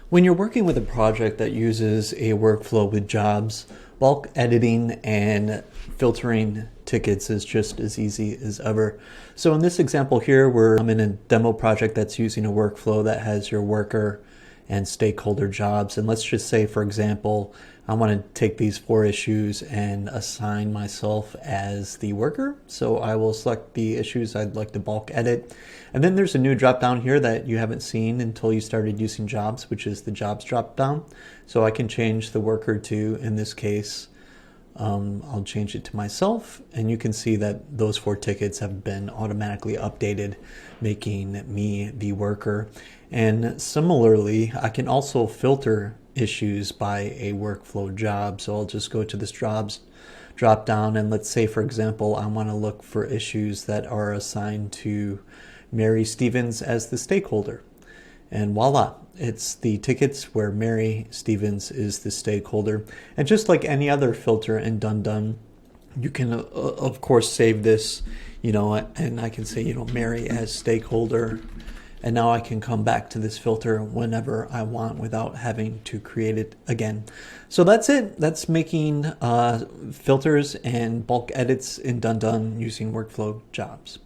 When you're working with a project that uses a workflow with jobs, bulk editing and filtering tickets is just as easy as ever. So in this example here, I'm in a demo project that's using a workflow that has your worker and stakeholder jobs. And let's just say, for example, I want to take these 4 issues and assign myself as the worker. So I will select the issues I'd like to bulk edit. And then there's a new drop down here that you haven't seen until you started using jobs, which is the jobs drop down. So I can change the worker to, in this case, I'll change it to myself, and you can see that those 4 tickets have been automatically updated, making me the worker. And similarly, I can also filter issues by a workflow job. So I'll just go to this jobs drop down, and let's say, for example, I want to look for issues that are assigned to Mary Stevens as the stakeholder. And voila, it's the tickets where Mary Stevens is the stakeholder. And just like any other filter in DoneDone, you can, of course, save this, and I can say, Mary as stakeholder. And now I can come back to this filter whenever I want without having to create it again. So that's it. That's making filters and bulk edits in DoneDone using workflow jobs.